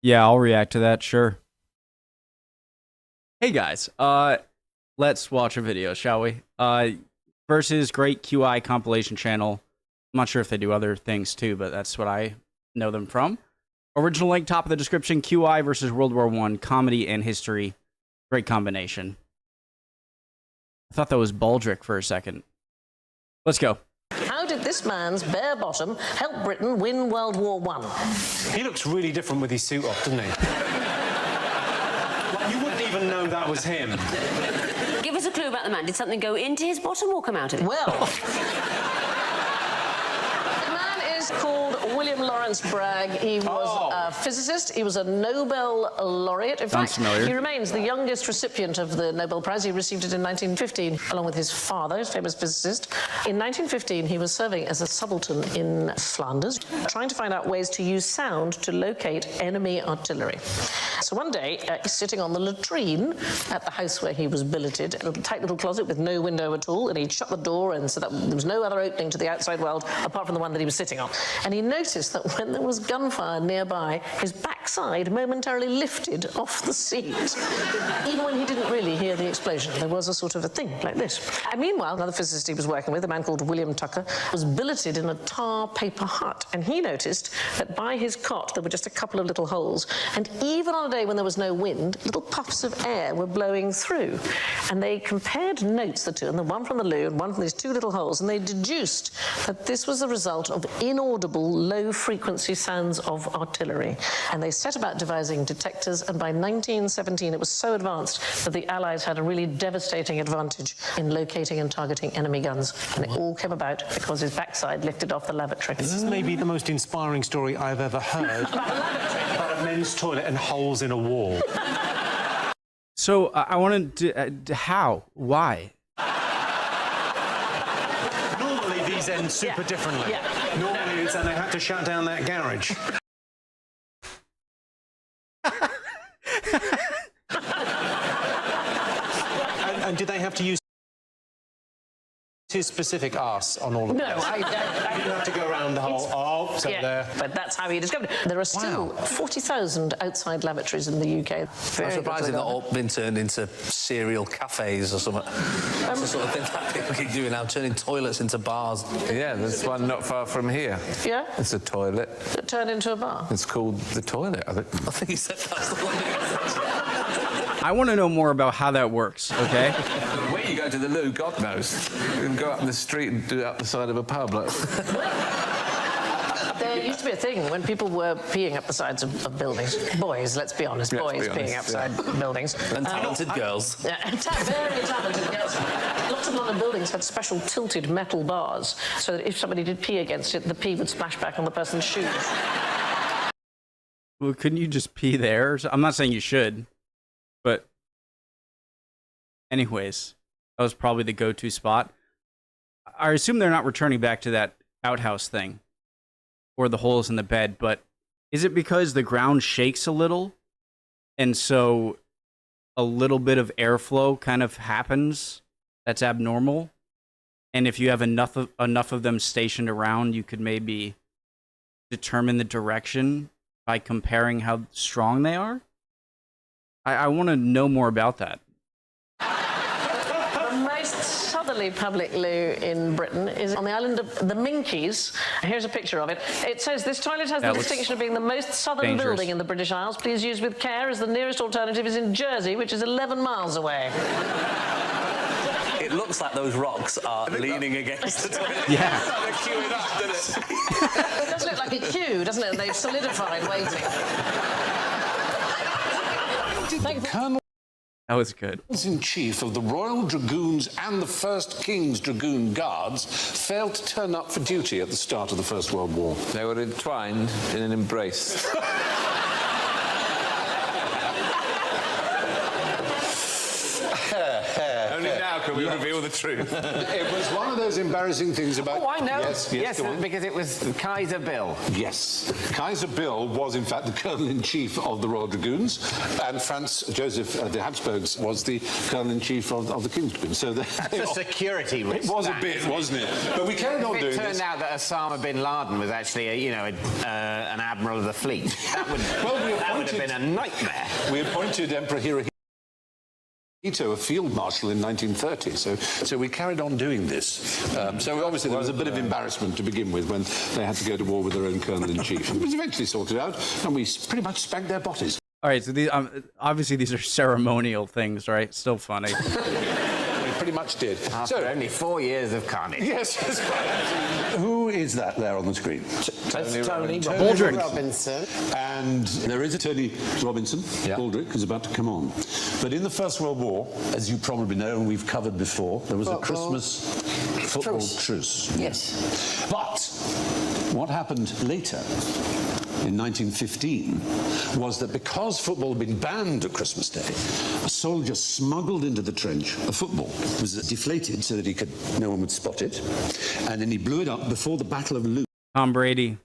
Yeah, I'll react to that, sure. Hey guys, let's watch a video, shall we? Versus Great QI compilation channel. I'm not sure if they do other things too, but that's what I know them from. Original link, top of the description, QI versus World War I, comedy and history. Great combination. I thought that was Baldric for a second. Let's go. How did this man's bare bottom help Britain win World War I? He looks really different with his suit off, doesn't he? Like, you wouldn't even know that was him. Give us a clue about the man. Did something go into his bottom or come out of it? Well, the man is called William Lawrence Bragg. He was a physicist. He was a Nobel laureate. In fact, he remains the youngest recipient of the Nobel Prize. He received it in 1915, along with his father, his famous physicist. In 1915, he was serving as a subaltern in Flanders, trying to find out ways to use sound to locate enemy artillery. So one day, he's sitting on the latrine at the house where he was billeted, a little tight little closet with no window at all, and he'd shut the door, and so that there was no other opening to the outside world apart from the one that he was sitting on. And he noticed that when there was gunfire nearby, his backside momentarily lifted off the seat. Even when he didn't really hear the explosion, there was a sort of a thing like this. And meanwhile, another physicist he was working with, a man called William Tucker, was billeted in a tar paper hut, and he noticed that by his cot there were just a couple of little holes, and even on a day when there was no wind, little puffs of air were blowing through. And they compared notes, the two, and the one from the loo and one from these two little holes, and they deduced that this was the result of inaudible, low-frequency sounds of artillery. And they set about devising detectors, and by 1917 it was so advanced that the Allies had a really devastating advantage in locating and targeting enemy guns. And it all came about because his backside lifted off the lavatory. This is maybe the most inspiring story I've ever heard. About a lavatory? About a men's toilet and holes in a wall. So I wanted to, how? Why? Normally these end super differently. Yeah. Normally it's and they had to shut down that garage. and did they have to use his specific arse on all of No, this? I You have to go around the whole, there. But that's how he discovered it. There are still 40,000 outside lavatories in the UK. I'm surprised they've not all been turned into serial cafes or something. That's the sort of thing that people keep doing now, turning toilets into bars. Yeah, there's one not far from here. Yeah? It's a toilet. That turned into a bar. It's called the toilet, I think. I think he said that's the one. I want to know more about how that works, okay? Where you go to the loo, God knows. You can go up the street and do it up the side of a pub. Like. There used to be a thing when people were peeing up the sides of buildings. Boys, let's be honest, boys peeing outside buildings. And talented girls. Yeah, and very talented girls. Lots of London buildings had special tilted metal bars, so that if somebody did pee against it, the pee would splash back on the person's shoes. Well, couldn't you just pee there? I'm not saying you should, but anyways, that was probably the go-to spot. I assume they're not returning back to that outhouse thing or the holes in the bed, but is it because the ground shakes a little and so a little bit of airflow kind of happens that's abnormal? And if you have enough of them stationed around, you could maybe determine the direction by comparing how strong they are? I want to know more about that. The most southerly public loo in Britain is on the island of the Minkies. Here's a picture of it. It says, this toilet has the distinction of being the most southern building in the British Isles. Please use with care, as the nearest alternative is in Jersey, which is 11 miles away. It looks like those rocks are leaning against the toilet. Yeah. They're queuing up, doesn't it? It does look like a queue, doesn't it? They've solidified waiting. Colonel That was good. in chief of the Royal Dragoons and the 1st King's Dragoon Guards failed to turn up for duty at the start of the First World War. They were entwined in an embrace. Only now can we reveal the truth. It was one of those embarrassing things about... Oh, I know. Yes, go on. Because it was Kaiser Bill. Yes. Kaiser Bill was, in fact, the Colonel-in-Chief of the Royal Dragoons, and Franz Joseph de Habsburg was the Colonel-in-Chief of the King's Dragoons. So That's a security risk. It was a bit, wasn't it? But we carried on doing It this. turned out that Osama bin Laden was actually, an admiral of the fleet. That would, Well, we that would have been a nightmare. We appointed Emperor Hirohito a field marshal in 1930, so we carried on doing this. So obviously there was a bit of embarrassment to begin with when they had to go to war with their own colonel-in-chief. It was eventually sorted out, and we pretty much spanked their botties. All right, so these, obviously these are ceremonial things, right? Still funny. We pretty much did. After only 4 years of carnage. Yes, that's right. Who is that there on the screen? Tony Baldrick. Robinson. And there is a Tony Robinson. Baldrick is about to come on. But in the First World War, as you probably know, and we've covered before, there was a Christmas football truce. Yes. But what happened later, in 1915, was that because football had been banned at Christmas Day, a soldier smuggled into the trench a football. It was deflated so that no one would spot it, and then he blew it up before the Battle of Loos. Tom Brady.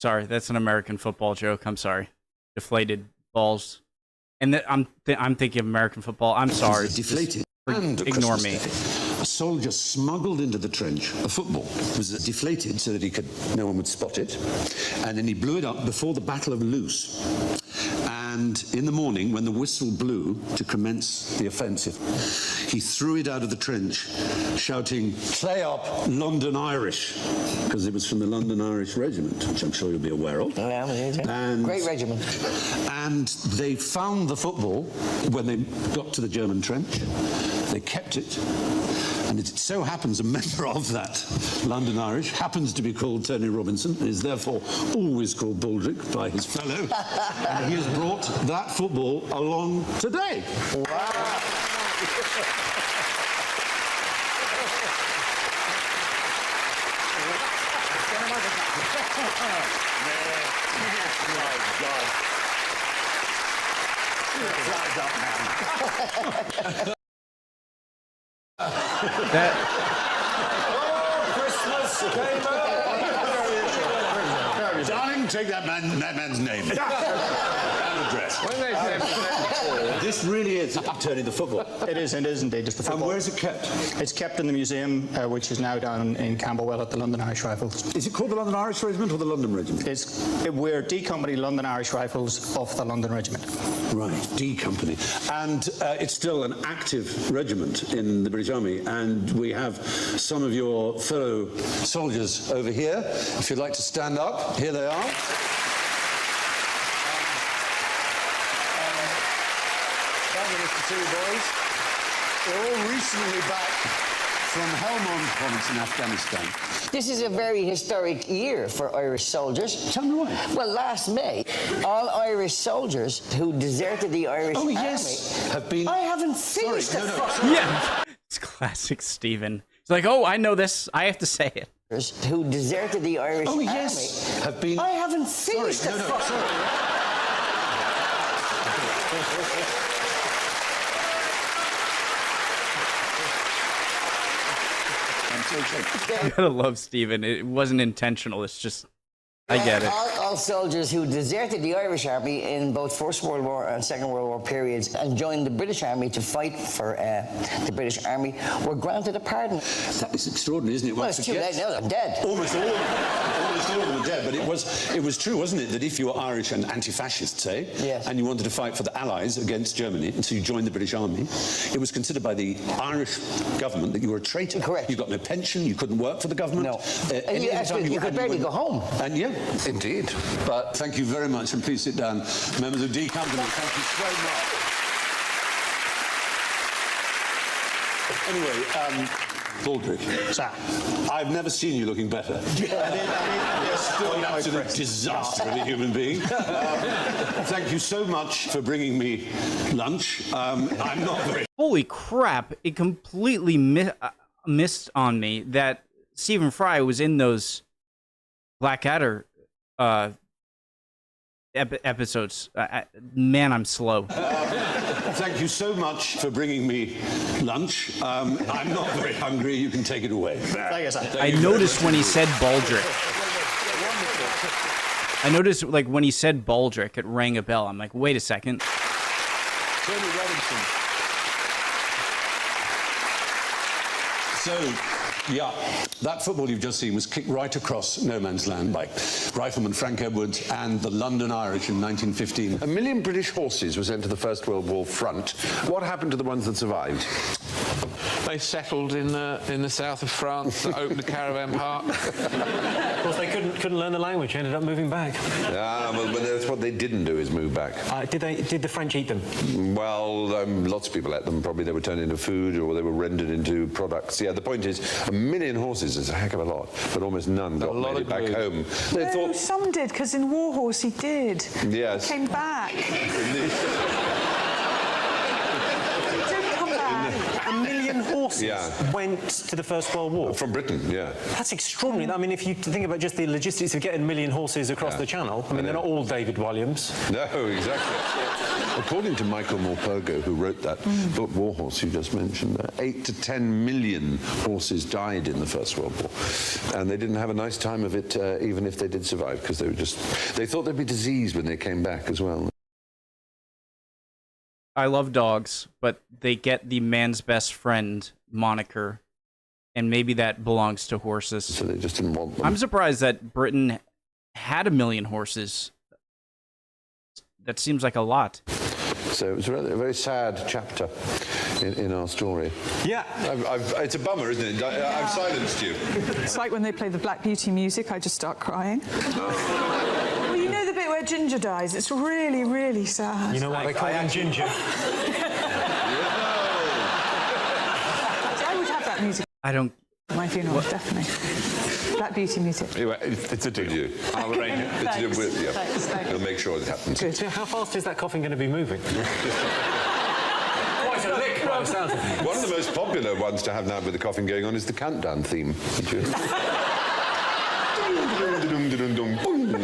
Sorry, that's an American football joke. I'm sorry. Deflated balls. And I'm thinking of American football. I'm sorry. Deflated. Ignore me. A soldier smuggled into the trench a football. It was deflated so that no one would spot it, and then he blew it up before the Battle of Loos. And in the morning, when the whistle blew to commence the offensive, he threw it out of the trench, shouting, "Play up, London Irish," because it was from the London Irish Regiment, which I'm sure you'll be aware of. And Great regiment. And they found the football when they got to the German trench. They kept it. And it so happens a member of that London Irish happens to be called Tony Robinson, and is therefore always called Baldrick by his fellow. And he has brought that football along today. Wow. Christmas came out. Darling, take that man's name and address. This really is Tony the football. It is indeed just the football. And where is it kept? It's kept in the museum, which is now down in Camberwell at the London Irish Rifles. Is it called the London Irish Regiment or the London Regiment? We're D Company London Irish Rifles of the London Regiment. Right, D Company. And it's still an active regiment in the British Army, and we have some of your fellow soldiers over here. If you'd like to stand up, here they are. Two boys. They're all recently back from Helmand province in Afghanistan. This is a very historic year for Irish soldiers. Tell me why. Well, last May, all Irish soldiers who deserted the Irish Army... have been... I haven't finished Yeah. It's classic Stephen. It's like, oh, I know this. I have to say it. Who deserted the Irish Army... have been... I haven't finished You gotta love Stephen. It wasn't intentional. It's just, I get it. All soldiers who deserted the Irish Army in both First World War and Second World War periods and joined the British Army to fight for the British Army were granted a pardon. That is extraordinary, isn't it? Well, it's too late now. I'm dead. Almost all of them. Almost all of them are dead. But it was true, wasn't it, that if you were Irish and anti-fascist, say, yes, and you wanted to fight for the Allies against Germany, and so you joined the British Army, it was considered by the Irish government that you were a traitor. Correct. You got no pension. You couldn't work for the government. No. And you could barely go home. And yeah, indeed. But thank you very much, and please sit down. Members of D Company, thank you so much. Anyway, Baldrick, Sir. I've never seen you looking better. You're still an absolute disaster of a human being. Thank you so much for bringing me lunch. I'm not very... Holy crap. It completely missed on me that Stephen Fry was in those Blackadder episodes. Man, I'm slow. Thank you so much for bringing me lunch. I'm not very hungry. You can take it away. I noticed when he said Baldrick. I noticed, like, when he said Baldrick, it rang a bell. I'm like, wait a second. Tony Robinson. So, Yeah, that football you've just seen was kicked right across no man's land by Rifleman Frank Edwards and the London Irish in 1915. 1 million British horses were sent to the First World War front. What happened to the ones that survived? They settled in the south of France, opened a caravan park. Of course, they couldn't learn the language, ended up moving back. Yeah, well, that's what they didn't do, is move back. Did the French eat them? Well, lots of people ate them. Probably they were turned into food or they were rendered into products. Yeah, the point is, 1 million horses is a heck of a lot, but almost none got made it back home. They thought some did, because in War Horse he did. Yes. He came back. Horses went to the First World War. From Britain, yeah. That's extraordinary. I mean, if you think about just the logistics of getting 1 million horses across the Channel, I mean, they're not all David Williams. No, exactly. According to Michael Morpurgo, who wrote that book, War Horse, you just mentioned, 8 to 10 million horses died in the First World War. And they didn't have a nice time of it, even if they did survive, because they thought they'd be diseased when they came back as well. I love dogs, but they get the man's best friend moniker, and maybe that belongs to horses. So they just didn't want them. I'm surprised that Britain had 1 million horses. That seems like a lot. So it was a very sad chapter in our story. Yeah. It's a bummer, isn't it? I've silenced you. It's like when they play the Black Beauty music, I just start crying. Well, you know the bit where Ginger dies? It's really, really sad. You know what they call him, Ginger? I would have that music. I don't... My funeral, definitely. Black Beauty music. Anyway, it's a deal. I'll arrange it. It's a deal with you. Thanks. We'll make sure it happens. Good. So how fast is that coffin going to be moving? Quite a lick, by the sounds of it. One of the most popular ones to have now with the coffin going on is the countdown theme.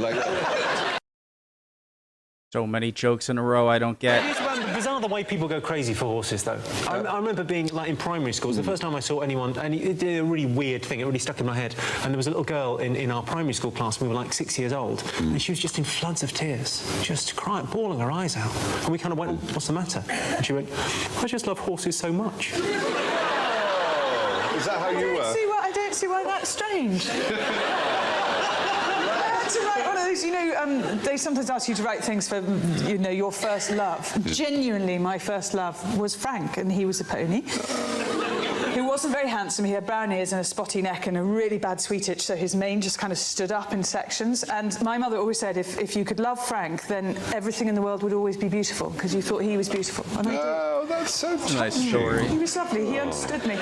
Like that. So many jokes in a row I don't get. It's bizarre the way people go crazy for horses, though. I remember being like in primary schools. The first time I saw anyone, and it did a really weird thing. It really stuck in my head. And there was a little girl in our primary school class. We were like 6 years old, and she was just in floods of tears, just crying, bawling her eyes out. And we kind of went, "What's the matter?" And she went, "I just love horses so much." Oh, is that how you were? I don't see why that's strange. To write one of those, they sometimes ask you to write things for, your first love. Genuinely, my first love was Frank, and he was a pony. He wasn't very handsome. He had brown ears and a spotty neck and a really bad sweet itch, so his mane just kind of stood up in sections. And my mother always said, if you could love Frank, then everything in the world would always be beautiful, because you thought he was beautiful. And I did. Oh, that's so nice story. He was lovely. He understood me.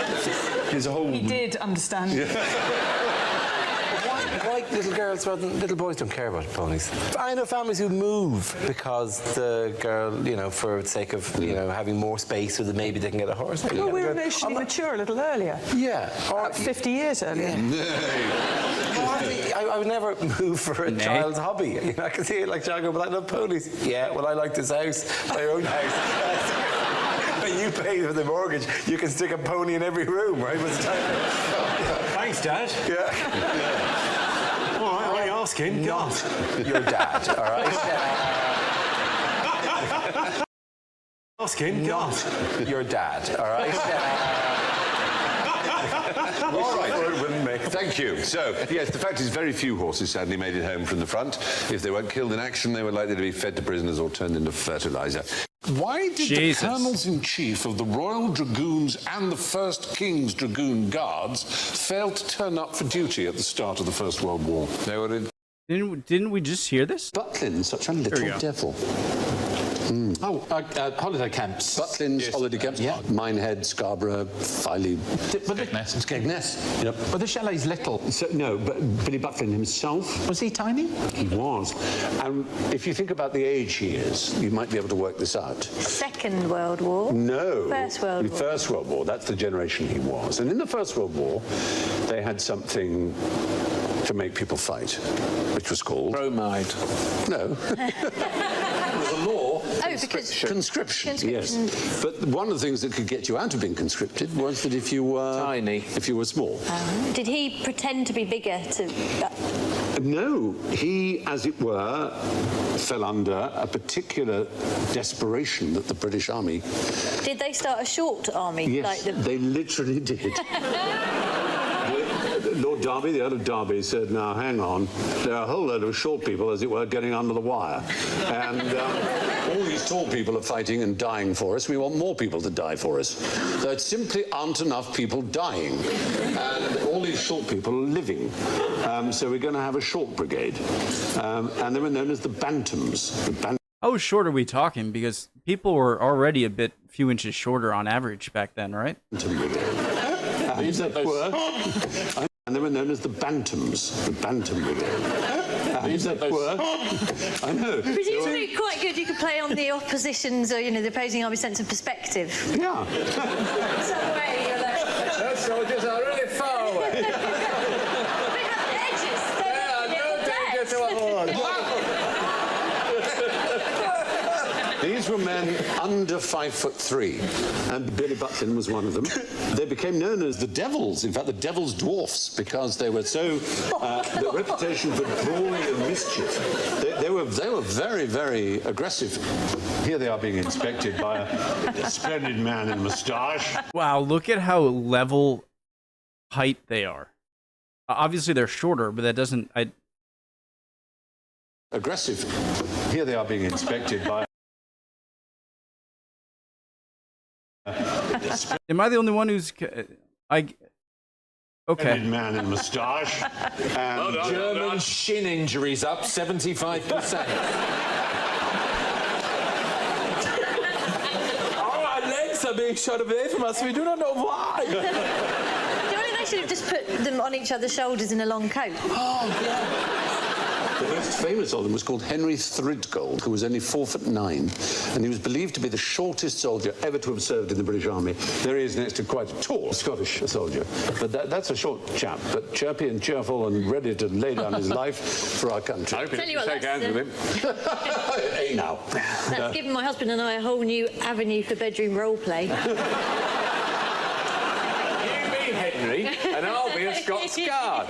He did understand me. Why little girls rather than little boys don't care about ponies? I know families who move because the girl, for the sake of, having more space so that maybe they can get a horse. Well, we were emotionally mature a little earlier. Yeah. Or 50 years earlier. I would never move for a child's hobby. I can see it like John go, but I love ponies. Yeah, well, I like this house, my own house. When you pay for the mortgage, you can stick a pony in every room, right? Thanks, Dad. Yeah. All right, what are you asking? Not your dad, all right? Asking? Not your dad, all right? All right. Thank you. So, yes, the fact is very few horses sadly made it home from the front. If they weren't killed in action, they were likely to be fed to prisoners or turned into fertilizer. Why did the colonels-in-chief of the Royal Dragoons and the 1st King's Dragoon Guards fail to turn up for duty at the start of the First World War? They were in... Didn't we just hear this? Butlin, such a little devil. Holiday camps. Butlins, holiday camps. Yeah. Minehead, Scarborough, Filey. Skegness. Yep. But the chalet's little. So, no, but Billy Butlin himself... Was he tiny? He was. And if you think about the age he is, you might be able to work this out. Second World War? No. First World War. First World War. That's the generation he was. And in the First World War, they had something to make people fight, which was called... Bromide. No. It was a law. Conscription, yes. But one of the things that could get you out of being conscripted was that if you were... Tiny. If you were small. Did he pretend to be bigger to... No, he, as it were, fell under a particular desperation that the British Army... Did they start a short army? Yes, they literally did. Lord Derby, the Earl of Derby, said, now, hang on, there are a whole load of short people, as it were, getting under the wire. And all these tall people are fighting and dying for us. We want more people to die for us. There simply aren't enough people dying. And all these short people are living. So we're going to have a short brigade. And they were known as the Bantams. How short are we talking? Because people were already a few inches shorter on average back then, right? And they were known as the Bantams, the Bantam Brigade. I know. Presumably quite good. You could play on the opposition's or, the opposing army's sense of perspective. Yeah. Some way you're like... Those soldiers are really far away. They have edges. No danger to avoid. These were men under 5'3", and Billy Butlin was one of them. They became known as the Devils, in fact, the Devil's Dwarfs, because they were so, the reputation for brawling and mischief. They were very, very aggressive. Here they are being inspected by a splendid man in moustache. Wow, look at how level height they are. Obviously, they're shorter, but that doesn't... Aggressive. Here they are being inspected by... Am I the only one who's... Okay. Man in moustache. And German shin injuries up 75%. Our legs are being shot away from us. We do not know why. Do you think they should have just put them on each other's shoulders in a long coat? Oh, yeah. The most famous of them was called Henry Thridgold, who was only 4'9", and he was believed to be the shortest soldier ever to have served in the British Army. There he is next to quite a tall Scottish soldier. But that's a short chap, but chirpy and cheerful and ready to lay down his life for our country. Tell you what, shake hands with him. Hey, now. That's given my husband and I a whole new avenue for bedroom role play. You be Henry, and I'll be a Scots Guard.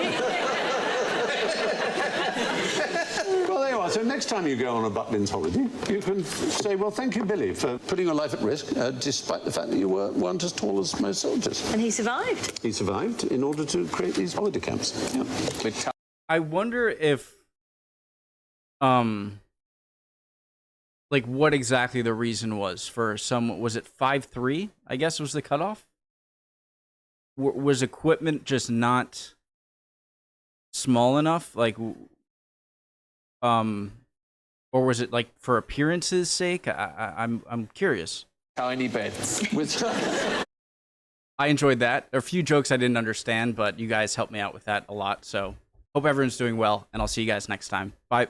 Well, there you are. So next time you go on a Butlin's holiday, you can say, well, thank you, Billy, for putting your life at risk, despite the fact that you weren't as tall as most soldiers. And he survived. He survived in order to create these holiday camps. Yeah. I wonder if, like, what exactly the reason was for some... Was it 5'3", I guess was the cutoff? Was equipment just not small enough? Like... or was it like for appearances' sake? I'm curious. Tiny beds. I enjoyed that. There are a few jokes I didn't understand, but you guys helped me out with that a lot. So hope everyone's doing well, and I'll see you guys next time. Bye.